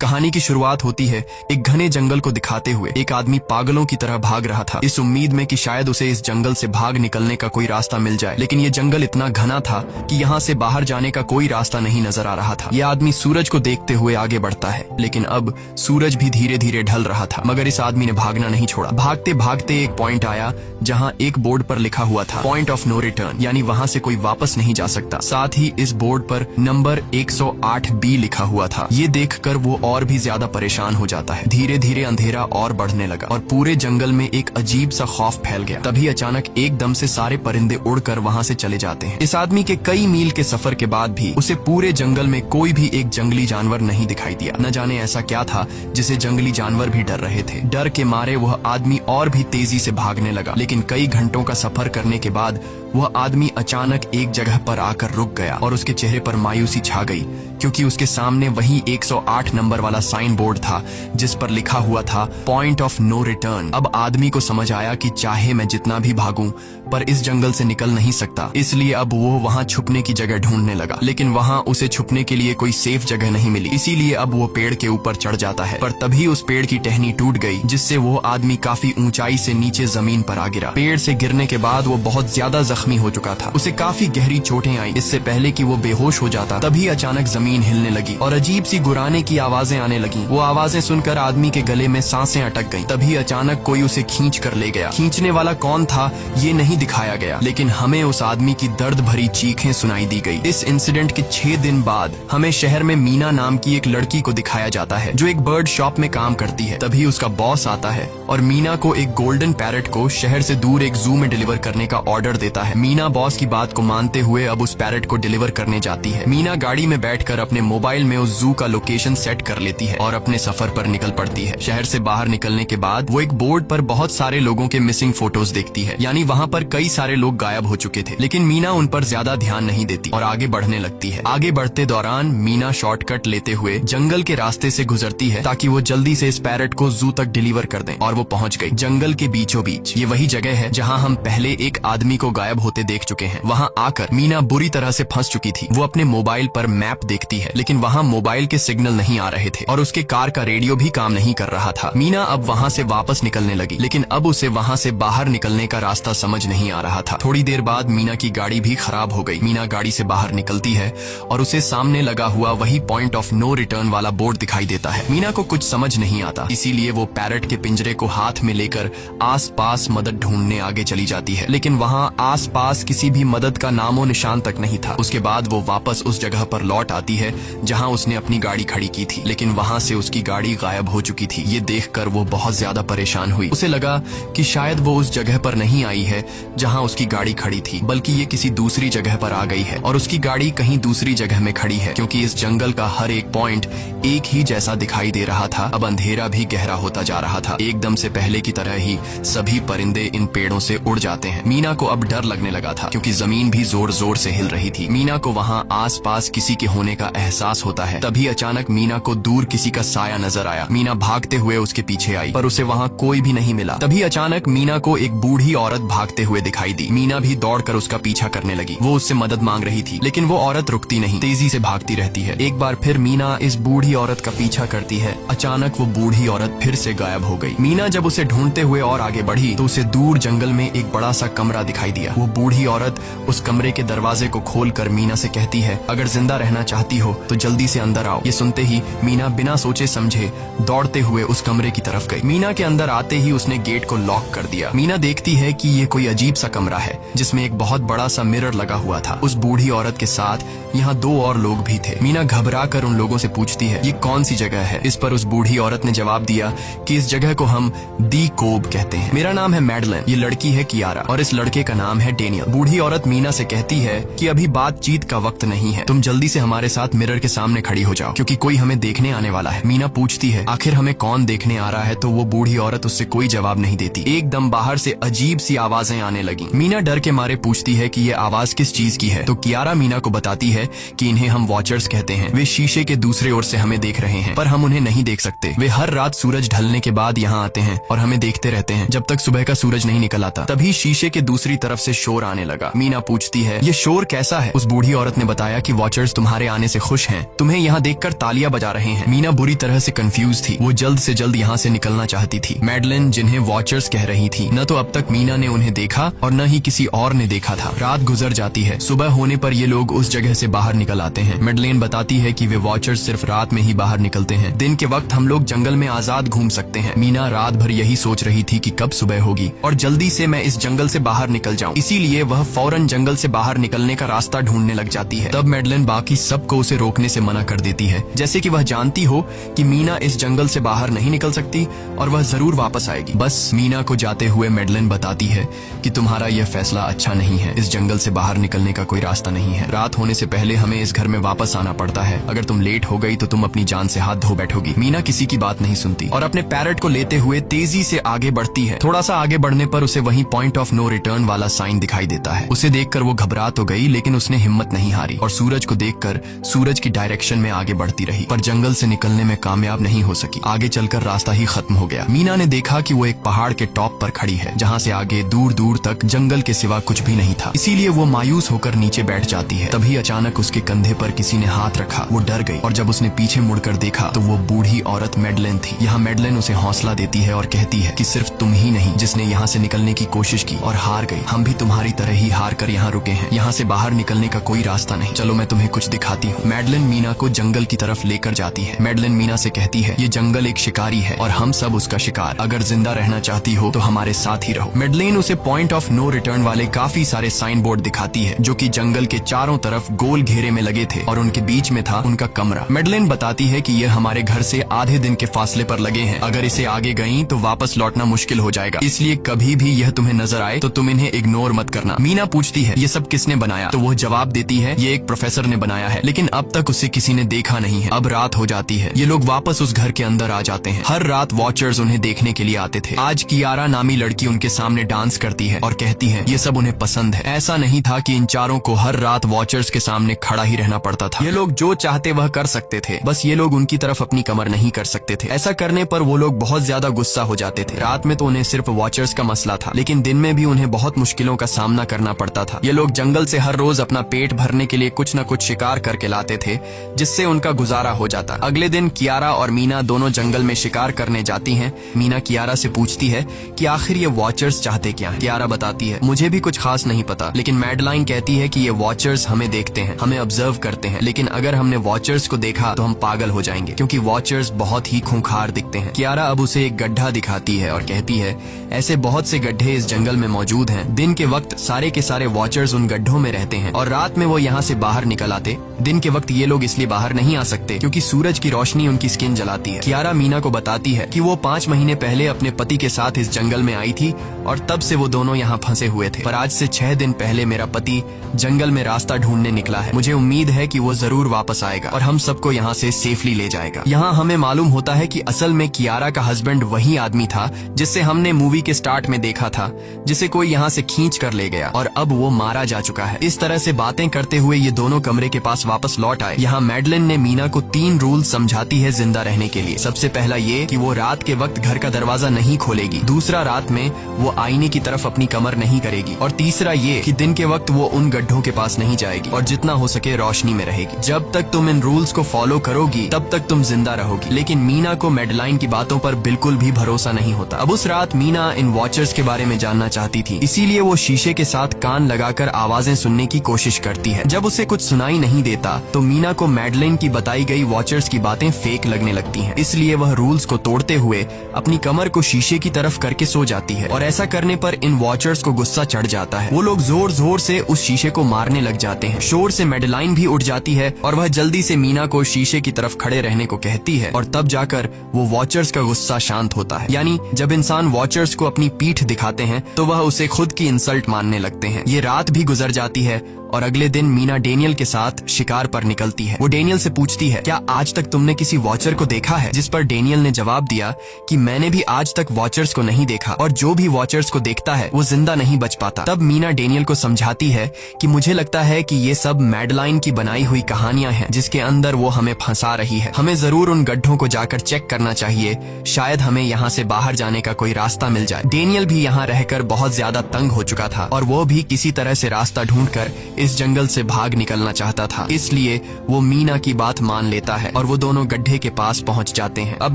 कहानी की शुरुआत होती है एक घने जंगल को दिखाते हुए। एक आदमी पागलों की तरह भाग रहा था, इस उम्मीद में कि शायद उसे इस जंगल से भाग निकलने का कोई रास्ता मिल जाए। लेकिन ये जंगल इतना घना था कि यहाँ से बाहर जाने का कोई रास्ता नहीं नजर आ रहा था। ये आदमी सूरज को देखते हुए आगे बढ़ता है, लेकिन अब सूरज भी धीरे धीरे ढल रहा था। मगर इस आदमी ने भागना नहीं छोड़ा। भागते भागते एक पॉइंट आया जहाँ एक बोर्ड पर लिखा हुआ था पॉइंट ऑफ नो रिटर्न, यानी वहाँ से कोई वापस नहीं जा सकता। साथ ही इस बोर्ड पर नंबर 108B लिखा हुआ था। ये देखकर वो और भी ज्यादा परेशान हो जाता है। धीरे धीरे अंधेरा और बढ़ने लगा और पूरे जंगल में एक अजीब सा खौफ फैल गया। तभी अचानक एकदम से सारे परिंदे उड़कर वहाँ से चले जाते हैं। इस आदमी के कई मील के सफर के बाद भी उसे पूरे जंगल में कोई भी एक जंगली जानवर नहीं दिखाई दिया। न जाने ऐसा क्या था जिसे जंगली जानवर भी डर रहे थे। डर के मारे वह आदमी और भी तेजी से भागने लगा, लेकिन कई घंटों का सफर करने के बाद वह आदमी अचानक एक जगह पर आकर रुक गया और उसके चेहरे पर मायूसी छा गई, क्योंकि उसके सामने वही 108 नंबर वाला साइन बोर्ड था जिस पर लिखा हुआ था पॉइंट ऑफ नो रिटर्न। अब आदमी को समझ आया कि चाहे मैं जितना भी भागूं पर इस जंगल से निकल नहीं सकता, इसलिए अब वो वहाँ छुपने की जगह ढूंढने लगा। लेकिन वहाँ उसे छुपने के लिए कोई सेफ जगह नहीं मिली, इसीलिए अब वो पेड़ के ऊपर चढ़ जाता है। पर तभी उस पेड़ की टहनी टूट गई, जिससे वो आदमी काफी ऊंचाई से नीचे जमीन पर आ गिरा। पेड़ से गिरने के बाद वो बहुत ज्यादा जख्मी हो चुका था। उसे काफी गहरी चोटें आई। इससे पहले कि वो बेहोश हो जाता तभी अचानक जमीन हिलने लगी और अजीब सी गुराने की आवाजें आने लगी। वो आवाजें सुनकर आदमी के गले में सांसें अटक गईं। तभी अचानक कोई उसे खींच कर ले गया। खींचने वाला कौन था ये नहीं दिखाया गया, लेकिन हमें उस आदमी की दर्द भरी चीखें सुनाई दी गई। इस इंसिडेंट के 6 दिन बाद हमें शहर में मीना नाम की एक लड़की को दिखाया जाता है जो एक बर्ड शॉप में काम करती है। तभी उसका बॉस आता है और मीना को एक गोल्डन पैरट को शहर से दूर एक जू में डिलीवर करने का ऑर्डर देता है। मीना बॉस की बात को मानते हुए अब उस पैरट को डिलीवर करने जाती है। मीना गाड़ी में बैठकर अपने मोबाइल में उस जू का लोकेशन सेट कर लेती है और अपने सफर पर निकल पड़ती है। शहर से बाहर निकलने के बाद वो एक बोर्ड पर बहुत सारे लोगों के मिसिंग फोटोज देखती है, यानी वहाँ पर कई सारे लोग गायब हो चुके थे। लेकिन मीना उन पर ज्यादा ध्यान नहीं देती और आगे बढ़ने लगती है। आगे बढ़ते दौरान मीना शॉर्टकट लेते हुए जंगल के रास्ते से गुजरती है ताकि वो जल्दी से इस पैरट को जू तक डिलीवर कर दें, और वो पहुंच गई जंगल के बीचों बीच। ये वही जगह है जहाँ हम पहले एक आदमी को गायब होते देख चुके हैं। वहाँ आकर मीना बुरी तरह से फंस चुकी थी। वो अपने मोबाइल पर मैप देखती है, लेकिन वहाँ मोबाइल के सिग्नल नहीं आ रहे थे और उसके कार का रेडियो भी काम नहीं कर रहा था। मीना अब वहाँ से वापस निकलने लगी, लेकिन अब उसे वहाँ से बाहर निकलने का रास्ता समझ नहीं आ रहा था। थोड़ी देर बाद मीना की गाड़ी भी खराब हो गई। मीना गाड़ी से बाहर निकलती है और उसे सामने लगा हुआ वही पॉइंट ऑफ नो रिटर्न वाला बोर्ड दिखाई देता है। मीना को कुछ समझ नहीं आता, इसीलिए वो पैरट के पिंजरे को हाथ में लेकर आसपास मदद ढूंढने आगे चली जाती है, लेकिन वहाँ आसपास किसी भी मदद का नामो निशान तक नहीं था। उसके बाद वो वापस उस जगह पर लौट आती है जहाँ उसने अपनी गाड़ी खड़ी की थी, लेकिन वहाँ से उसकी गाड़ी गायब हो चुकी थी। ये देखकर वो बहुत ज्यादा परेशान हुई। उसे लगा कि शायद वो उस जगह पर नहीं आई है जहाँ उसकी गाड़ी खड़ी थी, बल्कि ये किसी दूसरी जगह पर आ गई है और उसकी गाड़ी कहीं दूसरी जगह में खड़ी है, क्योंकि इस जंगल का हर एक पॉइंट एक ही जैसा दिखाई दे रहा था। अब अंधेरा भी गहरा होता जा रहा था। एकदम से पहले की तरह ही सभी परिंदे इन पेड़ों से उड़ जाते हैं। मीना को अब डर लगने लगा था, क्योंकि जमीन भी जोर जोर से हिल रही थी। मीना को वहाँ आसपास किसी के होने का एहसास होता है। तभी अचानक मीना को दूर किसी का साया नजर आया। मीना भागते हुए उसके पीछे आई, पर उसे वहाँ कोई भी नहीं मिला। तभी अचानक मीना को एक बूढ़ी औरत भागते हुए दिखाई दी। मीना भी दौड़कर उसका पीछा करने लगी। वो उससे मदद मांग रही थी, लेकिन वो औरत रुकती नहीं, तेजी से भागती रहती है। एक बार फिर मीना इस बूढ़ी औरत का पीछा करती है। अचानक वो बूढ़ी औरत फिर से गायब हो गई। मीना जब उसे ढूंढते हुए और आगे बढ़ी तो उसे दूर जंगल में एक बड़ा सा कमरा दिखाई दिया। वो बूढ़ी औरत उस कमरे के दरवाजे को खोलकर मीना से कहती है, अगर जिंदा रहना चाहती हो तो जल्दी से अंदर आओ। ये सुनते ही मीना बिना सोचे समझे दौड़ते हुए उस कमरे की तरफ गई। मीना के अंदर आते ही उसने गेट को लॉक कर दिया। मीना देखती है कि ये कोई अजीब सा कमरा है जिसमें एक बहुत बड़ा सा मिरर लगा हुआ था। उस बूढ़ी औरत के साथ यहाँ 2 और लोग भी थे। मीना घबरा कर उन लोगों से पूछती है, ये कौन सी जगह है? इस पर उस बूढ़ी औरत ने जवाब दिया कि इस जगह को हम दी कोब कहते हैं। मेरा नाम है मैडलन, ये लड़की है कियारा और इस लड़के का नाम है डेनियल। बूढ़ी औरत मीना से कहती है कि अभी बातचीत का वक्त नहीं है, तुम जल्दी से हमारे साथ मिरर के सामने खड़ी हो जाओ, क्योंकि कोई हमें देखने आने वाला है। मीना पूछती है, आखिर हमें कौन देखने आ रहा है? तो वो बूढ़ी औरत उससे कोई जवाब नहीं देती। एकदम बाहर से अजीब सी आवाजें आने लगी। मीना डर के मारे पूछती है कि ये आवाज किस चीज की है? तो कियारा मीना को बताती है कि इन्हें हम वॉचर्स कहते हैं। वे शीशे के दूसरे ओर से हमें देख रहे हैं, पर हम उन्हें नहीं देख सकते। वे हर रात सूरज ढलने के बाद यहाँ आते हैं और हमें देखते रहते हैं जब तक सुबह का सूरज नहीं निकल आता। तभी शीशे के दूसरी तरफ से शोर आने लगा। मीना पूछती है, ये शोर कैसा है? उस बूढ़ी औरत ने बताया कि वॉचर्स तुम्हारे आने से खुश हैं, तुम्हें यहाँ देखकर तालियां बजा रहे हैं। मीना बुरी तरह से कंफ्यूज थी, वो जल्द से जल्द यहाँ से निकलना चाहती थी। मैडलिन जिन्हें वॉचर्स कह रही थी, न तो अब तक मीना ने उन्हें देखा और न ही किसी और ने देखा था। रात गुजर जाती है, सुबह होने पर ये लोग उस जगह से बाहर निकल आते हैं। मैडलिन बताती है कि वे वॉचर्स सिर्फ रात में ही बाहर निकलते हैं, दिन के वक्त हम लोग जंगल में आजाद घूम सकते हैं। मीना रात भर यही सोच रही थी कि कब सुबह होगी और जल्दी से मैं इस जंगल से बाहर निकल जाऊं। इसीलिए वह फौरन जंगल से बाहर निकलने का रास्ता ढूंढने लग जाती है। तब मैडलिन बाकी सबको उसे रोकने से मना कर देती है, जैसे कि वह जानती हो कि मीना इस जंगल से बाहर नहीं निकल सकती और वह जरूर वापस आएगी। बस मीना को जाते हुए मैडलिन बताती है कि तुम्हारा यह फैसला अच्छा नहीं है, इस जंगल से बाहर निकलने का कोई रास्ता नहीं है। रात होने से पहले हमें इस घर में वापस आना पड़ता है, अगर तुम लेट हो गई तो तुम अपनी जान से हाथ धो बैठोगी। मीना किसी की बात नहीं सुनती और अपने पैरट को लेते हुए तेजी से आगे बढ़ती है। थोड़ा सा आगे बढ़ने पर उसे वहीं पॉइंट ऑफ नो रिटर्न वाला साइन दिखाई देता है। उसे देखकर वो घबरा तो गई, लेकिन उसने हिम्मत नहीं हारी और सूरज को देखकर सूरज की डायरेक्शन में आगे बढ़ती रही, पर जंगल से निकलने में कामयाब नहीं हो सकी। आगे चलकर रास्ता ही खत्म हो गया। मीना ने देखा कि वो एक पहाड़ के टॉप पर खड़ी है, जहाँ से आगे दूर दूर तक जंगल के सिवा कुछ भी नहीं था। इसीलिए वो मायूस होकर नीचे बैठ जाती है। तभी अचानक उसके कंधे पर किसी ने हाथ रखा। वो डर गई और जब उसने पीछे मुड़कर देखा तो वो बूढ़ी औरत मैडलिन थी। यहाँ मैडलिन उसे हौसला देती है और कहती है कि सिर्फ तुम ही नहीं जिसने यहाँ से निकलने की कोशिश की और हार गई, हम भी तुम्हारी तरह ही हार कर यहाँ रुके हैं। यहाँ से बाहर निकलने का कोई रास्ता नहीं, चलो मैं तुम्हें कुछ दिखाती हूँ। मैडलिन मीना को जंगल की तरफ लेकर जाती है। मैडलिन मीना से कहती है, ये जंगल एक शिकारी है और हम सब उसका शिकार, अगर जिंदा रहना चाहती हो तो हमारे साथ ही रहो। मैडलिन उसे पॉइंट ऑफ नो रिटर्न वाले काफी सारे साइन बोर्ड दिखाती है, जो कि जंगल के चारों तरफ गोल घेरे में लगे थे और उनके बीच में था उनका कमरा। मैडलिन बताती है कि ये हमारे घर से आधे दिन के फासले पर लगे हैं, अगर इसे आगे गई तो वापस लौटना मुश्किल हो जाएगा, इसलिए कभी भी यह तुम्हें नजर आए तो तुम इन्हें इग्नोर मत करना। मीना पूछती है, ये सब किसने बनाया? तो वो जवाब देती है, ये एक प्रोफेसर ने बनाया है, लेकिन अब तक उसे किसी ने देखा नहीं है। अब रात हो जाती है, ये लोग वापस उस घर के अंदर आ जाते हैं। हर रात वॉचर्स उन्हें देखने के लिए आते थे। आज कियारा नामी लड़की उनके सामने डांस करती है और कहती है ये सब उन्हें पसंद है। ऐसा नहीं था कि इन चारों को हर रात वॉचर्स के सामने खड़ा ही रहना पड़ता था। ये लोग जो चाहते वह कर सकते थे, बस ये लोग उनकी तरफ अपनी कमर नहीं कर सकते थे। ऐसा करने पर वो लोग बहुत ज्यादा गुस्सा हो जाते थे। रात में तो उन्हें सिर्फ वॉचर्स का मसला था, लेकिन दिन में भी उन्हें बहुत मुश्किलों का सामना करना पड़ता था। ये लोग जंगल से हर रोज अपना पेट भरने के लिए कुछ न कुछ शिकार करके लाते थे, जिससे उनका गुजारा हो जाता। अगले दिन कियारा और मीना दोनों जंगल में शिकार करने जाती हैं। मीना कियारा से पूछती है कि आखिर ये वॉचर्स चाहते क्या हैं? कियारा बताती है, मुझे भी कुछ खास नहीं पता, लेकिन मैडलाइन कहती है कि ये वॉचर्स हमें देखते हैं, हमें ऑब्जर्व करते हैं, लेकिन अगर हमने वॉचर्स को देखा तो हम पागल हो जाएंगे, क्योंकि वॉचर्स बहुत ही खूंखार दिखते हैं। कियारा अब उसे एक गड्ढा दिखाती है और कहती है, ऐसे बहुत से गड्ढे इस जंगल में मौजूद हैं। दिन के वक्त सारे के सारे वॉचर्स उन गड्ढों में रहते हैं और रात में वो यहाँ से बाहर निकल आते। दिन के वक्त ये लोग इसलिए बाहर नहीं आ सकते क्योंकि सूरज की रोशनी उनकी स्किन जलाती है। कियारा मीना को बताती है कि वो 5 महीने पहले अपने पति के साथ इस जंगल में आई थी और तब से वो दोनों यहाँ फंसे हुए थे, पर आज से 6 दिन पहले मेरा पति जंगल में रास्ता ढूंढने निकला है। मुझे उम्मीद है कि वो जरूर वापस आएगा और हम सबको यहाँ से सेफली ले जाएगा। यहाँ हमें मालूम होता है कि असल में कियारा का हस्बैंड वही आदमी था जिससे हमने मूवी के स्टार्ट में देखा था, जिसे कोई यहाँ से खींच कर ले गया और अब वो मारा जा चुका है। इस तरह से बातें करते हुए ये दोनों कमरे के पास वापस लौट आए। यहाँ मैडलिन ने मीना को 3 रूल समझाती है जिंदा रहने के लिए। सबसे पहला ये कि वो रात के वक्त घर का दरवाजा नहीं खोलेगी। दूसरा, रात में वो आईने की तरफ अपनी कमर नहीं करेगी। और तीसरा ये कि दिन के वक्त वो उन गड्ढों के पास नहीं जाएगी और जितना हो सके रोशनी में रहेगी। जब तक तुम इन रूल्स को फॉलो करोगी तब तक तुम जिंदा रहोगी। लेकिन मीना को मैडलाइन की बातों पर बिल्कुल भी भरोसा नहीं होता। अब उस रात मीना इन वॉचर्स के बारे में जानना चाहती थी, इसीलिए वो शीशे के साथ कान लगाकर आवाजें सुनने की कोशिश करती है। जब उसे कुछ सुनाई नहीं देता तो मीना को मैडलिन की बताई गई वॉचर्स की बातें फेक लगने लगती हैं। इसलिए वह रूल्स को तोड़ते हुए अपनी कमर को शीशे की तरफ करके सो जाती है और ऐसा करने पर इन वॉचर्स को गुस्सा चढ़ जाता है। वो लोग जोर जोर से उस शीशे को मारने लग जाते हैं। शोर से मैडलाइन भी उठ जाती है और वह जल्दी से मीना को शीशे की तरफ खड़े रहने को कहती है और तब जाकर वो वॉचर्स का गुस्सा शांत होता है। यानी जब इंसान वॉचर्स को अपनी पीठ दिखाते हैं तो वह उसे खुद की इंसल्ट मानने लगते हैं। ये रात भी गुजर जाती है और अगले दिन मीना डेनियल के साथ शिकार पर निकलती है। वो डेनियल से पूछती है, क्या आज तक तुमने किसी वॉचर को देखा है? जिस पर डेनियल ने जवाब दिया कि मैंने भी आज तक वॉचर्स को नहीं देखा और जो भी वॉचर्स को देखता है वो जिंदा नहीं बच पाता। तब मीना डेनियल को समझाती है कि मुझे लगता है कि ये सब मैडलाइन की बनाई हुई कहानियां हैं जिसके अंदर वो हमें फंसा रही है। हमें जरूर उन गड्ढों को जाकर चेक करना चाहिए, शायद हमें यहाँ से बाहर जाने का कोई रास्ता मिल जाए। डेनियल भी यहाँ रहकर बहुत ज्यादा तंग हो चुका था और वो भी किसी तरह से रास्ता ढूंढकर इस जंगल से भाग निकलना चाहता था, इसलिए वो मीना की बात मान लेता है और वो दोनों गड्ढे के पास पहुंच जाते हैं। अब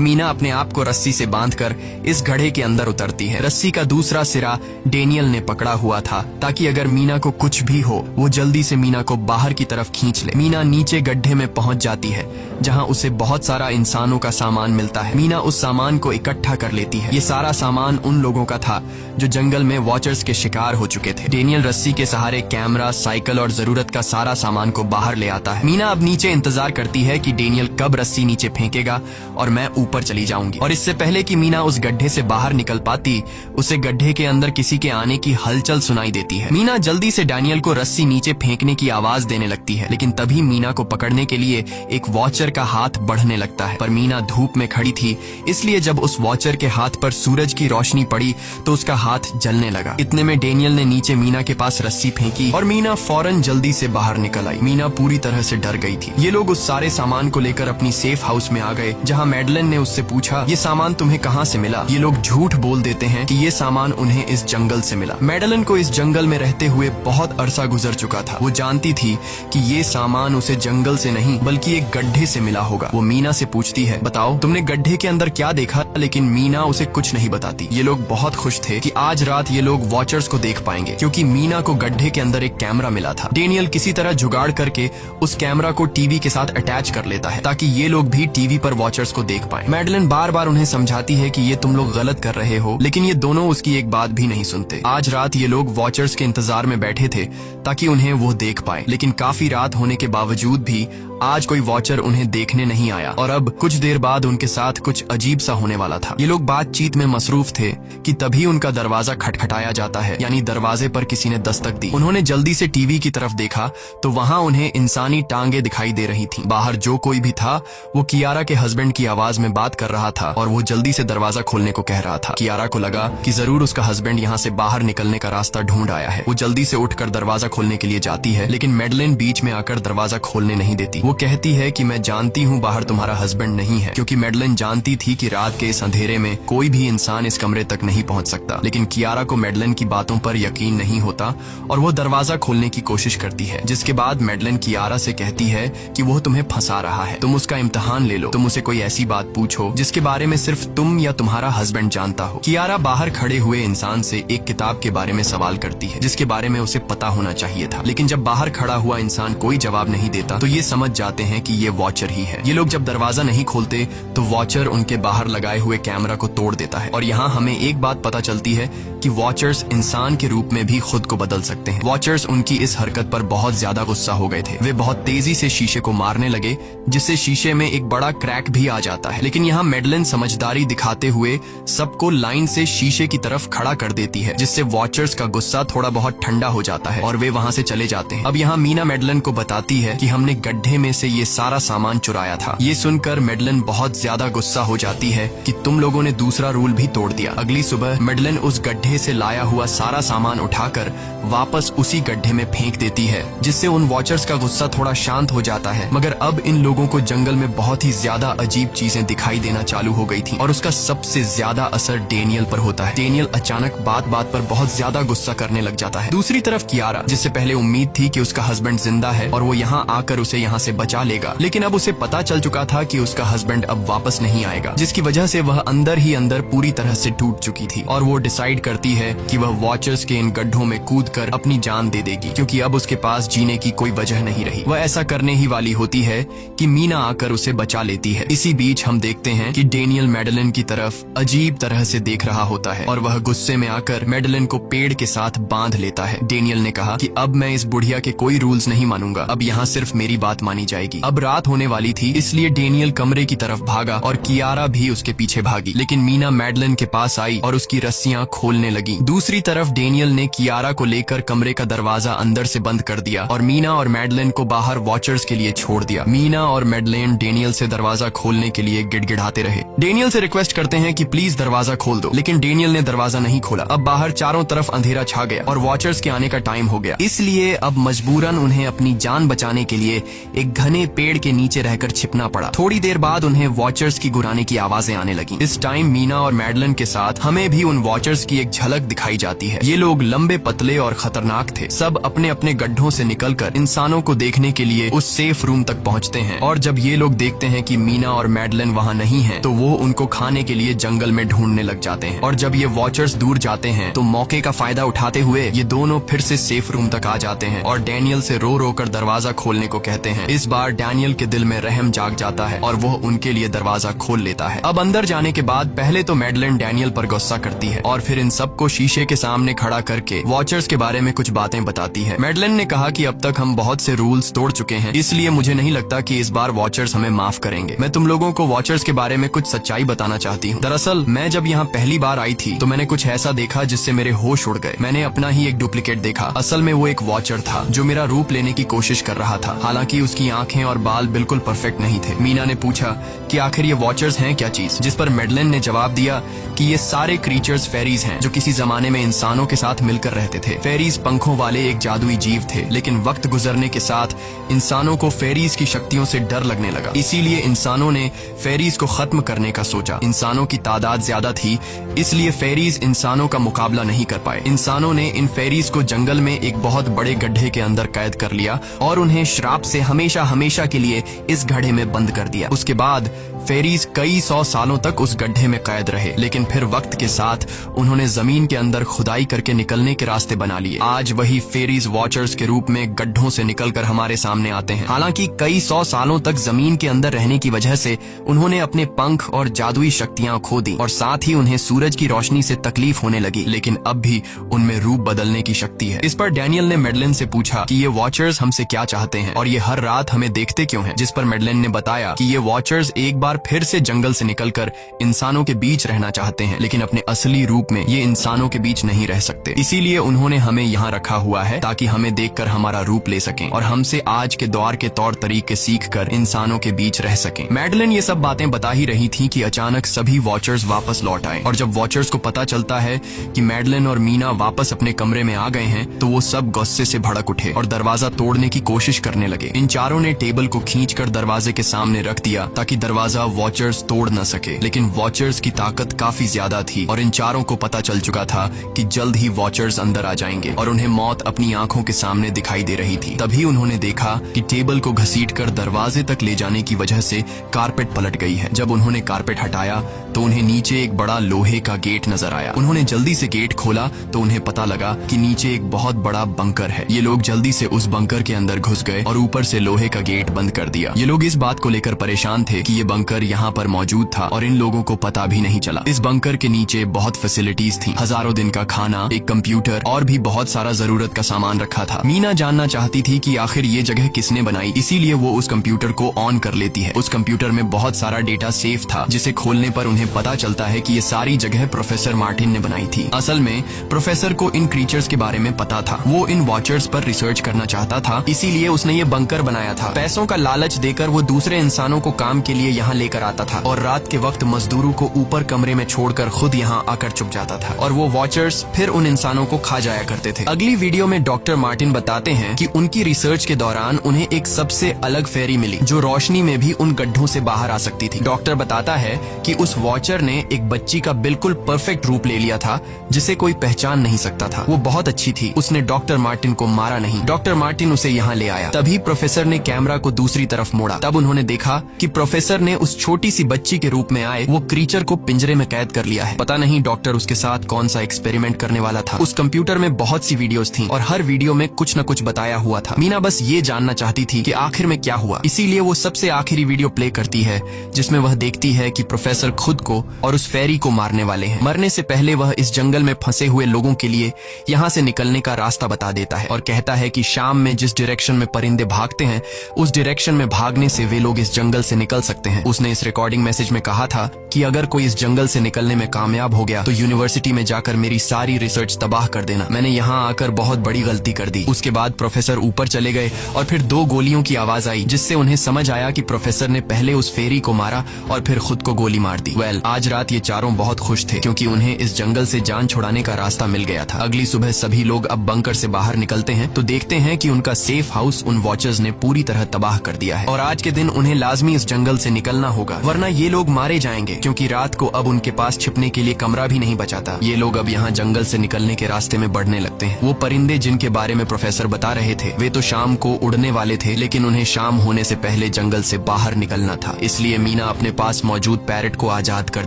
मीना अपने आप को रस्सी से बांधकर इस गड्ढे के अंदर उतरती है। रस्सी का दूसरा सिरा डेनियल ने पकड़ा हुआ था ताकि अगर मीना को कुछ भी हो वो जल्दी से मीना को बाहर की तरफ खींच ले। मीना नीचे गड्ढे में पहुंच जाती है जहां उसे बहुत सारा इंसानों का सामान मिलता है। मीना उस सामान को इकट्ठा कर लेती है। ये सारा सामान उन लोगों का था जो जंगल में वॉचर्स के शिकार हो चुके थे। डेनियल रस्सी के सहारे कैमरा, साइकिल और जरूरत का सारा सामान को बाहर ले आता है। मीना अब नीचे इंतजार करती है कि डेनियल कब रस्सी नीचे फेंकेगा और मैं ऊपर चली जाऊंगी। और इससे पहले कि मीना उस गड्ढे से बाहर निकल पाती, उसे गड्ढे के अंदर किसी के आने की हलचल सुनाई देती है। मीना जल्दी से डेनियल को रस्सी नीचे फेंकने की आवाज देने लगती है, लेकिन तभी मीना को पकड़ने के लिए एक वॉचर का हाथ बढ़ने लगता है। पर मीना धूप में खड़ी थी, इसलिए जब उस वॉचर के हाथ पर सूरज की रोशनी पड़ी तो उसका हाथ जलने लगा। इतने में डेनियल ने नीचे मीना के पास रस्सी फेंकी और मीना फौरन जल्दी से बाहर निकल आई। मीना पूरी तरह से डर गई थी। ये लोग उस सारे सामान को लेकर अपनी सेफ हाउस में आ गए, जहाँ मैडलिन ने उससे पूछा, ये सामान तुम्हें कहाँ से मिला? ये लोग झूठ बोल देते हैं कि ये सामान उन्हें इस जंगल से मिला। मैडलिन को इस जंगल में रहते हुए बहुत अरसा गुजर चुका था। वो जानती थी कि ये सामान उसे जंगल से नहीं बल्कि एक गड्ढे से मिला होगा। वो मीना से पूछती है, बताओ तुमने गड्ढे के अंदर क्या देखा? लेकिन मीना उसे कुछ नहीं बताती। ये लोग बहुत खुश थे कि आज रात ये लोग वॉचर्स को देख पाएंगे, क्योंकि मीना को गड्ढे के अंदर एक कैमरा मिला था। डेनियल किसी तरह जुगाड़ करके उस कैमरा को टीवी के साथ अटैच कर लेता है ताकि ये लोग भी टीवी पर वॉचर्स को देख पाएं। मैडलिन बार बार उन्हें समझाती है कि ये तुम लोग गलत कर रहे हो, लेकिन ये दोनों उसकी एक बात भी नहीं सुनते। आज रात ये लोग वॉचर्स के इंतजार में बैठे थे ताकि उन्हें वो देख पाए, लेकिन काफी रात होने के बावजूद भी आज कोई वॉचर उन्हें देखने नहीं आया और अब कुछ देर बाद उनके साथ कुछ अजीब सा होने वाला था। ये लोग बातचीत में मसरूफ थे कि तभी उनका दरवाजा खटखटाया जाता है, यानी दरवाजे पर किसी ने दस्तक दी। उन्होंने जल्दी से टीवी की तरफ देखा तो वहाँ उन्हें इंसानी टांगे दिखाई दे रही थीं। बाहर जो कोई भी था वो कियारा के हस्बैंड की आवाज में बात कर रहा था और वो जल्दी से दरवाजा खोलने को कह रहा था। कियारा को लगा कि जरूर उसका हस्बैंड यहाँ से बाहर निकलने का रास्ता ढूंढ आया है। वो जल्दी से उठकर दरवाजा खोलने के लिए जाती है, लेकिन मैडलिन बीच में आकर दरवाजा खोलने नहीं देती। वो कहती है कि मैं जानती हूँ बाहर तुम्हारा हस्बैंड नहीं है, क्योंकि मैडलिन जानती थी कि रात के इस अंधेरे में कोई भी इंसान इस कमरे तक नहीं पहुंच सकता। लेकिन कियारा को मैडलिन की बातों पर यकीन नहीं होता और वो दरवाजा खोलने की कोशिश करती है, जिसके बाद मैडलिन कियारा से कहती है कि वो तुम्हें फंसा रहा है, तुम उसका इम्तिहान ले लो, तुम उसे कोई ऐसी बात पूछो जिसके बारे में सिर्फ तुम या तुम्हारा हस्बैंड जानता हो। कियारा बाहर खड़े हुए इंसान से एक किताब के बारे में सवाल करती है जिसके बारे में उसे पता होना चाहिए था, लेकिन जब बाहर खड़ा हुआ इंसान कोई जवाब नहीं देता तो ये समझ जाते हैं कि ये वॉचर ही है। ये लोग जब दरवाजा नहीं खोलते तो वॉचर उनके बाहर लगाए हुए कैमरा को तोड़ देता है और यहाँ हमें एक बात पता चलती है कि वॉचर्स इंसान के रूप में भी खुद को बदल सकते हैं। वॉचर्स उनकी इस हरकत पर बहुत ज्यादा गुस्सा हो गए थे। वे बहुत तेजी से शीशे को मारने लगे जिससे शीशे में एक बड़ा क्रैक भी आ जाता है, लेकिन यहाँ मैडलिन समझदारी दिखाते हुए सबको लाइन से शीशे की तरफ खड़ा कर देती है, जिससे वॉचर्स का गुस्सा थोड़ा बहुत ठंडा हो जाता है और वे वहाँ से चले जाते हैं। अब यहाँ मीना मैडलिन को बताती है कि हमने गड्ढे में से ये सारा सामान चुराया था। ये सुनकर मैडलिन बहुत ज्यादा गुस्सा हो जाती है कि तुम लोगों ने दूसरा रूल भी तोड़ दिया। अगली सुबह मैडलिन उस गड्ढे से लाया हुआ सारा सामान उठाकर वापस उसी गड्ढे में फेंक देती है, जिससे उन वॉचर्स का गुस्सा थोड़ा शांत हो जाता है। मगर अब इन लोगों को जंगल में बहुत ही ज्यादा अजीब चीजें दिखाई देना चालू हो गई थी और उसका सबसे ज्यादा असर डेनियल पर होता है। डेनियल अचानक बात बात पर बहुत ज्यादा गुस्सा करने लग जाता है। दूसरी तरफ कियारा, जिससे पहले उम्मीद थी कि उसका हस्बैंड जिंदा है और वो यहाँ आकर उसे यहाँ से बचा लेगा, लेकिन अब उसे पता चल चुका था कि उसका हस्बैंड अब वापस नहीं आएगा, जिसकी वजह से वह अंदर ही अंदर पूरी तरह से टूट चुकी थी और वो डिसाइड करती है कि वह वॉचर्स के इन गड्ढों में कूदकर अपनी जान दे देगी, क्योंकि अब उसके पास जीने की कोई वजह नहीं रही। वह ऐसा करने ही वाली होती है कि मीना आकर उसे बचा लेती है। इसी बीच हम देखते हैं कि डेनियल मैडलिन की तरफ अजीब तरह से देख रहा होता है और वह गुस्से में आकर मैडलिन को पेड़ के साथ बांध लेता है। डेनियल ने कहा कि अब मैं इस बुढ़िया के कोई रूल्स नहीं मानूंगा, अब यहाँ सिर्फ मेरी बात मानी जाएगी। अब रात होने वाली थी, इसलिए डेनियल कमरे की तरफ भागा और कियारा भी उसके पीछे भागी, लेकिन मीना मैडलिन के पास आई और उसकी रस्सियां खोलने लगी। दूसरी तरफ डेनियल ने कियारा को लेकर कमरे का दरवाजा अंदर अंदर से बंद कर दिया और मीना और मैडलिन को बाहर वॉचर्स के लिए छोड़ दिया। मीना और मैडलिन डेनियल से दरवाजा खोलने के लिए गिड़गिड़ाते रहे। डेनियल से रिक्वेस्ट करते हैं कि प्लीज दरवाजा खोल दो, लेकिन डेनियल ने दरवाजा नहीं खोला। अब बाहर चारों तरफ अंधेरा छा गया और वॉचर्स के आने का टाइम हो गया, इसलिए अब मजबूरन उन्हें अपनी जान बचाने के लिए एक घने पेड़ के नीचे रहकर छिपना पड़ा। थोड़ी देर बाद उन्हें वॉचर्स की गुराने की आवाजें आने लगी। इस टाइम मीना और मैडलिन के साथ हमें भी उन वॉचर्स की एक झलक दिखाई जाती है। ये लोग लंबे, पतले और खतरनाक थे। सब अपने अपने गड्ढों से निकलकर इंसानों को देखने के लिए उस सेफ रूम तक पहुंचते हैं और जब ये लोग देखते हैं कि मीना और मैडलिन वहाँ नहीं हैं, तो वो उनको खाने के लिए जंगल में ढूंढने लग जाते हैं। और जब ये वॉचर्स दूर जाते हैं तो मौके का फायदा उठाते हुए ये दोनों फिर से सेफ रूम तक आ जाते हैं और डैनियल से रो रो कर दरवाजा खोलने को कहते हैं। इस बार डैनियल के दिल में रहम जाग जाता है और वो उनके लिए दरवाजा खोल लेता है। अब अंदर जाने के बाद पहले तो मैडलिन डैनियल पर गुस्सा करती है और फिर इन सबको शीशे के सामने खड़ा करके वॉचर्स के बारे में कुछ बातें बताती है। मैडलिन ने कहा कि अब तक हम बहुत से रूल्स तोड़ चुके हैं, इसलिए मुझे नहीं लगता कि इस बार वॉचर्स हमें माफ करेंगे। मैं तुम लोगों को वॉचर्स के बारे में कुछ सच्चाई बताना चाहती हूँ। दरअसल मैं जब यहाँ पहली बार आई थी तो मैंने कुछ ऐसा देखा जिससे मेरे होश उड़ गए। मैंने अपना ही एक डुप्लीकेट देखा। असल में वो एक वॉचर था जो मेरा रूप लेने की कोशिश कर रहा था। हालांकि उसकी आंखें और बाल बिल्कुल परफेक्ट नहीं थे। मीना ने पूछा कि आखिर ये वॉचर्स हैं क्या चीज, जिस पर मैडलिन ने जवाब दिया कि ये सारे क्रीचर्स फेरीज हैं जो किसी जमाने में इंसानों के साथ मिलकर रहते थे। फेरीज पंखों वाले एक जादुई जीव थे, लेकिन वक्त गुजरने के साथ इंसानों को फेरीज की शक्तियों से डर लगने लगा, इसीलिए इंसानों ने फेरीज को खत्म करने का सोचा। इंसानों की तादाद ज्यादा थी, इसलिए फेरीज इंसानों का मुकाबला नहीं कर पाए। इंसानों ने इन फेरीज को जंगल में एक बहुत बड़े गड्ढे के अंदर कैद कर लिया और उन्हें श्राप से हमेशा हमेशा के लिए इस गड्ढे में बंद कर दिया। उसके बाद फेरीज कई 100 सालों तक उस गड्ढे में कैद रहे, लेकिन फिर वक्त के साथ उन्होंने जमीन के अंदर खुदाई करके निकलने के रास्ते बना लिए। आज वही फेरीज वॉचर्स के रूप में गड्ढों से निकलकर हमारे सामने आते हैं। हालांकि कई 100 सालों तक जमीन के अंदर रहने की वजह से उन्होंने अपने पंख और जादुई शक्तियां खो दी और साथ ही उन्हें सूरज की रोशनी से तकलीफ होने लगी, लेकिन अब भी उनमें रूप बदलने की शक्ति है। इस पर डैनियल ने मैडलिन से पूछा कि ये वॉचर्स हमसे क्या चाहते हैं और ये हर रात हमें देखते क्यों हैं, जिस पर मैडलिन ने बताया कि ये वॉचर्स एक बार फिर से जंगल से निकलकर इंसानों के बीच रहना चाहते हैं, लेकिन अपने असली रूप में ये इंसानों के बीच नहीं रह सकते। इसीलिए उन्होंने हमें यहाँ रखा हुआ है ताकि हमें देखकर हमारा रूप ले सकें और हमसे आज के दौर के तौर तरीके सीखकर इंसानों के बीच रह सकें। मैडलिन ये सब बातें बता ही रही थी कि अचानक सभी वॉचर्स वापस लौट आए और जब वॉचर्स को पता चलता है कि मैडलिन और मीना वापस अपने कमरे में आ गए हैं तो वो सब गुस्से से भड़क उठे और दरवाजा तोड़ने की कोशिश करने लगे। इन चारों ने टेबल को खींचकर दरवाजे के सामने रख दिया ताकि दरवाजा वॉचर्स तोड़ न सके, लेकिन वॉचर्स की ताकत काफी ज्यादा थी और इन चारों को पता चल चुका था कि जल्द ही वॉचर्स अंदर आ जाएंगे और उन्हें मौत अपनी आंखों के सामने दिखाई दे रही थी। तभी उन्होंने देखा कि टेबल को घसीटकर दरवाजे तक ले जाने की वजह से कारपेट पलट गई है। जब उन्होंने कारपेट हटाया तो उन्हें नीचे एक बड़ा लोहे का गेट नजर आया। उन्होंने जल्दी से गेट खोला तो उन्हें पता लगा कि नीचे एक बहुत बड़ा बंकर है। ये लोग जल्दी से उस बंकर के अंदर घुस गए और ऊपर से लोहे का गेट बंद कर दिया। ये लोग इस बात को लेकर परेशान थे कि ये बंकर यहाँ पर मौजूद था और इन लोगों को पता भी नहीं चला। इस बंकर के नीचे बहुत फैसिलिटीज थी, हजारों दिन का खाना, एक कंप्यूटर और भी बहुत सारा जरूरत का सामान रखा था। मीना जानना चाहती थी कि आखिर ये जगह किसने बनाई, इसीलिए वो उस कंप्यूटर को ऑन कर लेती है। उस कंप्यूटर में बहुत सारा डेटा सेफ था, जिसे खोलने पर उन्हें पता चलता है कि ये सारी जगह प्रोफेसर मार्टिन ने बनाई थी। असल में प्रोफेसर को इन क्रीचर्स के बारे में पता था। वो इन वॉचर्स पर रिसर्च करना चाहता था, इसीलिए उसने ये बंकर बनाया था। पैसों का लालच देकर वो दूसरे इंसानों को काम के लिए यहाँ लेकर आता था और रात के वक्त मजदूरों को ऊपर कमरे में छोड़कर खुद यहाँ आकर छुप जाता था और वो वॉचर्स फिर उन इंसानों को खा जाया करते थे। अगली वीडियो में डॉक्टर मार्टिन बताते हैं कि उनकी रिसर्च के दौरान उन्हें एक सबसे अलग फेरी मिली जो रोशनी में भी उन गड्ढों से बाहर आ सकती थी। डॉक्टर बताता है कि उस वॉचर ने एक बच्ची का बिल्कुल परफेक्ट रूप ले लिया था जिसे कोई पहचान नहीं सकता था। वो बहुत अच्छी थी, उसने डॉक्टर मार्टिन को मारा नहीं। डॉक्टर मार्टिन उसे यहाँ ले आया। तभी प्रोफेसर ने कैमरा को दूसरी तरफ मोड़ा। तब उन्होंने देखा कि प्रोफेसर ने उस छोटी सी बच्ची के रूप में आए वो क्रीचर को पिंजरे में कैद कर लिया है। पता नहीं डॉक्टर उसके साथ कौन सा एक्सपेरिमेंट करने वाला था। उस कंप्यूटर में बहुत सी वीडियोस थी और हर वीडियो में कुछ न कुछ बताया हुआ था। मीना बस ये जानना चाहती थी कि आखिर में क्या हुआ, इसीलिए वो सबसे आखिरी वीडियो प्ले करती है जिसमें वह देखती है कि प्रोफेसर खुद को और उस फेरी को मारने वाले हैं। मरने से पहले वह इस जंगल में फंसे हुए लोगों के लिए यहाँ से निकलने का रास्ता बता देता है और कहता है कि शाम में जिस डायरेक्शन में परिंदे भागते हैं उस डायरेक्शन में भागने से वे लोग इस जंगल से निकल सकते हैं। उसने इस रिकॉर्डिंग मैसेज में कहा था कि अगर कोई इस जंगल से निकलने में कामयाब हो गया तो यूनिवर्सिटी में जाकर मेरी सारी रिसर्च तबाह कर देना। मैंने यहाँ आकर बहुत बड़ी गलती गलती कर दी। उसके बाद प्रोफेसर ऊपर चले गए और फिर 2 गोलियों की आवाज आई, जिससे उन्हें समझ आया कि प्रोफेसर ने पहले उस फेरी को मारा और फिर खुद को गोली मार दी। आज रात ये चारों बहुत खुश थे क्योंकि उन्हें इस जंगल से जान छुड़ाने का रास्ता मिल गया था। अगली सुबह सभी लोग अब बंकर से बाहर निकलते हैं तो देखते हैं कि उनका सेफ हाउस उन वॉचर्स ने पूरी तरह तबाह कर दिया है और आज के दिन उन्हें लाजमी इस जंगल से निकलना होगा, वरना ये लोग मारे जाएंगे क्योंकि रात को अब उनके पास छिपने के लिए कमरा भी नहीं बचा था। ये लोग अब यहाँ जंगल से निकलने के रास्ते में बढ़ने लगते हैं। वो परिंदे जिनके बारे में प्रोफेसर बता रहे थे वे तो शाम को उड़ने वाले थे, लेकिन उन्हें शाम होने से पहले जंगल से बाहर निकलना था। इसलिए मीना अपने पास मौजूद पैरट को आजाद कर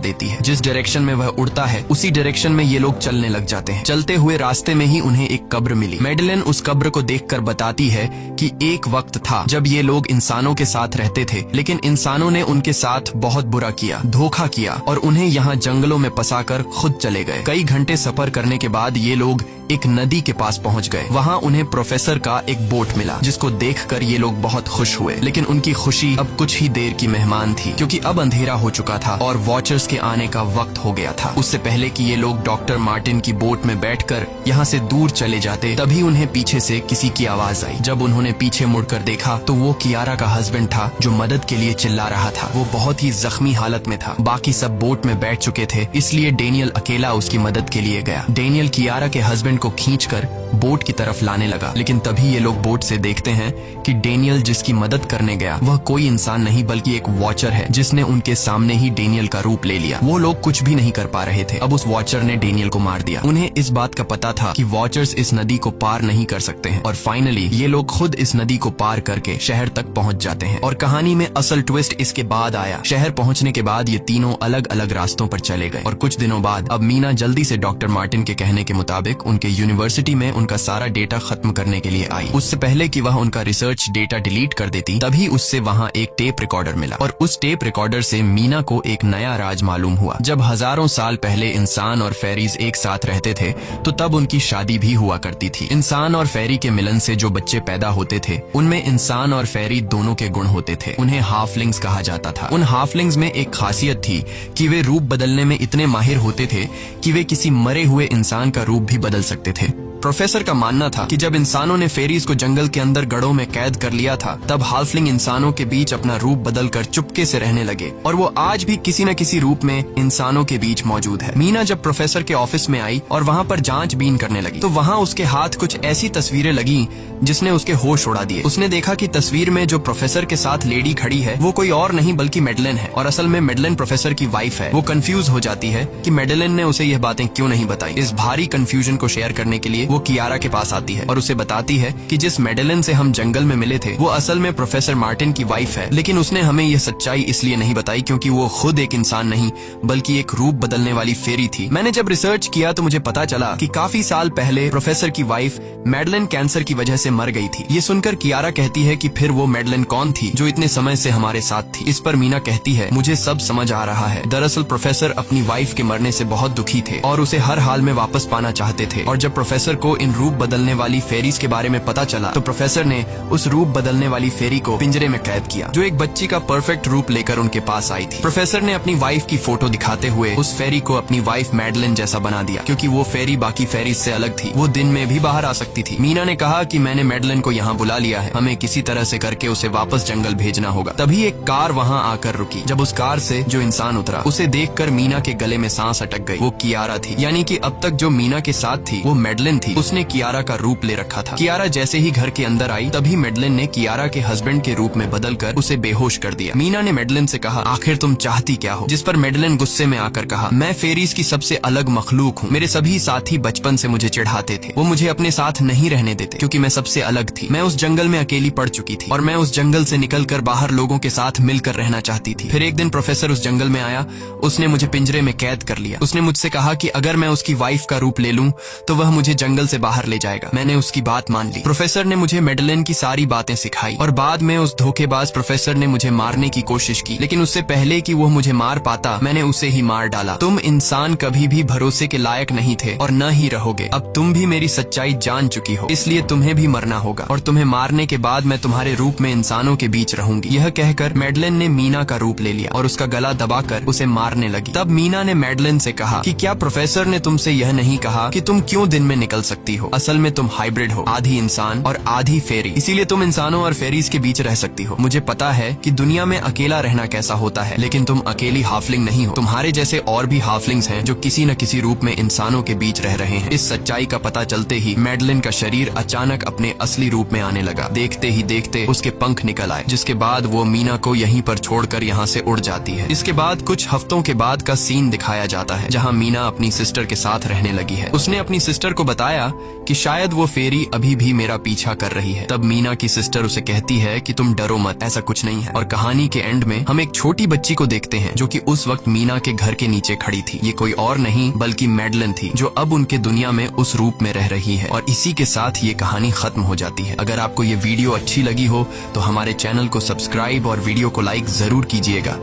देती है। जिस डायरेक्शन में वह उड़ता है उसी डायरेक्शन में ये लोग चलने लग जाते हैं। चलते हुए रास्ते में ही उन्हें एक कब्र मिली। मैडेलिन उस कब्र को देखकर बताती है कि एक वक्त था जब ये लोग इंसानों के साथ रहते थे, लेकिन इंसानों ने उनके साथ बहुत बुरा किया, धोखा किया और उन्हें यहाँ जंगलों में फंसाकर खुद चले गए। कई घंटे सफर करने के बाद ये लोग एक नदी के पास पहुंच गए। वहाँ उन्हें प्रोफेसर का एक बोट मिला, जिसको देखकर ये लोग बहुत खुश हुए, लेकिन उनकी खुशी अब कुछ ही देर की मेहमान थी क्योंकि अब अंधेरा हो चुका था और वॉचर्स के आने का वक्त हो गया था। उससे पहले कि ये लोग डॉक्टर मार्टिन की बोट में बैठकर यहाँ से दूर चले जाते, तभी उन्हें पीछे से किसी की आवाज आई। जब उन्होंने पीछे मुड़कर देखा तो वो कियारा का हस्बैंड था जो मदद के लिए चिल्ला रहा था। वो बहुत ही जख्मी हालत में था। बाकी सब बोट में बैठ चुके थे, इसलिए डेनियल अकेला उसकी मदद के लिए गया। डेनियल कियारा के हस्बैंड को खींचकर बोट की तरफ लाने लगा, लेकिन तभी ये लोग बोट से देखते हैं कि डेनियल जिसकी मदद करने गया वह कोई इंसान नहीं बल्कि एक वॉचर है, जिसने उनके सामने ही डेनियल का रूप ले लिया। वो लोग कुछ भी नहीं कर पा रहे थे। अब उस वॉचर ने डेनियल को मार दिया। उन्हें इस बात का पता था कि वॉचर्स इस नदी को पार नहीं कर सकते हैं और फाइनली ये लोग खुद इस नदी को पार करके शहर तक पहुंच जाते हैं। और कहानी में असल ट्विस्ट इसके बाद आया। शहर पहुंचने के बाद ये तीनों अलग अलग रास्तों पर चले गए और कुछ दिनों बाद अब मीना जल्दी से डॉक्टर मार्टिन के कहने के मुताबिक उनके यूनिवर्सिटी में उनका सारा डेटा खत्म करने के लिए आई। उससे पहले कि वह उनका रिसर्च डेटा डिलीट कर देती, तभी उससे वहाँ एक टेप रिकॉर्डर मिला और उस टेप रिकॉर्डर से मीना को एक नया राज मालूम हुआ। जब हजारों साल पहले इंसान और फेरीज एक साथ रहते थे तो तब उनकी शादी भी हुआ करती थी। इंसान और फेरी के मिलन से जो बच्चे पैदा होते थे उनमें इंसान और फेरी दोनों के गुण होते थे। उन्हें हाफलिंग्स कहा जाता था। उन हाफलिंग्स में एक खासियत थी कि वे रूप बदलने में इतने माहिर होते थे कि वे किसी मरे हुए इंसान का रूप भी बदल सकते थे। प्रोफेसर का मानना था कि जब इंसानों ने फेरीज को जंगल के अंदर गढ़ों में कैद कर लिया था, तब हाफलिंग इंसानों के बीच अपना रूप बदलकर चुपके से रहने लगे और वो आज भी किसी न किसी रूप में इंसानों के बीच मौजूद है। मीना जब प्रोफेसर के ऑफिस में आई और वहाँ पर जांचबीन करने लगी तो वहाँ उसके हाथ कुछ ऐसी तस्वीरें लगी जिसने उसके होश उड़ा दिए। उसने देखा कि तस्वीर में जो प्रोफेसर के साथ लेडी खड़ी है वो कोई और नहीं बल्कि मैडेलिन है और असल में मैडेलिन प्रोफेसर की वाइफ है। वो कंफ्यूज हो जाती है कि मैडेलिन ने उसे यह बातें क्यों नहीं बताई। इस भारी कंफ्यूजन को शेयर करने के लिए वो कियारा के पास आती है और उसे बताती है कि जिस मैडेलिन से हम जंगल में मिले थे वो असल में प्रोफेसर मार्टिन की वाइफ है, लेकिन उसने हमें यह सच्चाई इसलिए नहीं बताई क्योंकि वो खुद एक इंसान नहीं बल्कि एक रूप बदलने वाली फेरी थी। मैंने जब रिसर्च किया तो मुझे पता चला कि काफी साल पहले प्रोफेसर की वाइफ मैडेलिन कैंसर की वजह से मर गई थी। ये सुनकर कियारा कहती है कि फिर वो मैडेलिन कौन थी जो इतने समय से हमारे साथ थी। इस पर मीना कहती है, मुझे सब समझ आ रहा है। दरअसल प्रोफेसर अपनी वाइफ के मरने से बहुत दुखी थे और उसे हर हाल में वापस पाना चाहते थे और जब प्रोफेसर को इन रूप बदलने वाली फेरीज के बारे में पता चला तो प्रोफेसर ने उस रूप बदलने वाली फेरी को पिंजरे में कैद किया जो एक बच्ची का परफेक्ट रूप लेकर उनके पास आई थी। प्रोफेसर ने अपनी वाइफ की फोटो दिखाते हुए उस फेरी को अपनी वाइफ मैडेलिन जैसा बना दिया क्योंकि वो फेरी बाकी फेरीज से अलग थी। वो दिन में भी बाहर आ सकती थी। मीना ने कहा कि मैंने मैडेलिन को यहाँ बुला लिया है, हमें किसी तरह से करके उसे वापस जंगल भेजना होगा। तभी एक कार वहाँ आकर रुकी। जब उस कार से जो इंसान उतरा उसे देखकर मीना के गले में सांस अटक गई। वो कियारा थी, यानी कि अब तक जो मीना के साथ थी वो मैडेलिन थी। उसने कियारा का रूप ले रखा था। कियारा जैसे ही घर के अंदर आई तभी मैडेलिन ने कियारा के हस्बैंड के रूप में बदलकर उसे बेहोश कर दिया। मीना ने मैडेलिन से कहा, आखिर तुम चाहती क्या हो? जिस पर मैडेलिन गुस्से में आकर कहा, मैं फेरीज की सबसे अलग मखलूक हूँ। मेरे सभी साथी बचपन से मुझे चिढ़ाते थे। वो मुझे अपने साथ नहीं रहने देते क्योंकि मैं सबसे अलग थी। मैं उस जंगल में अकेली पड़ चुकी थी और मैं उस जंगल से निकलकर बाहर लोगों के साथ मिलकर रहना चाहती थी। फिर एक दिन प्रोफेसर उस जंगल में आया। उसने मुझे पिंजरे में कैद कर लिया। उसने मुझसे कहा कि अगर मैं उसकी वाइफ का रूप ले लूं तो वह मुझे जंगल से बाहर ले जाएगा। मैंने उसकी बात मान ली। प्रोफेसर ने मुझे मैडेलिन की सारी बातें सिखाई और बाद में उस धोखेबाज प्रोफेसर ने मुझे मारने की कोशिश की, लेकिन उससे पहले कि वो मुझे मार पाता मैंने उसे ही मार डाला। तुम इंसान कभी भी भरोसे के लायक नहीं थे और न ही रहोगे। अब तुम भी मेरी सच्चाई जान चुकी हो, इसलिए तुम्हें भी मरना होगा और तुम्हें मारने के बाद मैं तुम्हारे रूप में इंसानों के बीच रहूंगी। यह कहकर मैडेलिन ने मीना का रूप ले लिया और उसका गला दबाकर उसे मारने लगी। तब मीना ने मैडेलिन से कहा कि क्या प्रोफेसर ने तुमसे यह नहीं कहा कि तुम क्यों दिन में निकल सकती हो। असल में तुम हाइब्रिड हो, आधी इंसान और आधी फेरी, इसीलिए तुम इंसानों और फेरीज के बीच रह सकती हो। मुझे पता है कि दुनिया में अकेला रहना कैसा होता है, लेकिन तुम अकेली हाफलिंग नहीं हो। तुम्हारे जैसे और भी हाफलिंग्स हैं जो किसी न किसी रूप में इंसानों के बीच रह रहे हैं। इस सच्चाई का पता चलते ही मैडलिन का शरीर अचानक अपने असली रूप में आने लगा। देखते ही देखते उसके पंख निकल आए, जिसके बाद वो मीना को यहीं पर छोड़कर यहाँ से उड़ जाती है। इसके बाद कुछ हफ्तों के बाद का सीन दिखाया जाता है, जहाँ मीना अपनी सिस्टर के साथ रहने लगी है। उसने अपनी सिस्टर को बताया कि शायद वो फेरी अभी भी मेरा पीछा कर रही है। तब मीना की सिस्टर उसे कहती है कि तुम डरो मत, ऐसा कुछ नहीं है। और कहानी के एंड में हम एक छोटी बच्ची को देखते हैं जो कि उस वक्त मीना के घर के नीचे खड़ी थी। ये कोई और नहीं बल्कि मैडलिन थी, जो अब उनके दुनिया में उस रूप में रह रही है। और इसी के साथ ये कहानी खत्म हो जाती है। अगर आपको ये वीडियो अच्छी लगी हो तो हमारे चैनल को सब्सक्राइब और वीडियो को लाइक जरूर कीजिएगा।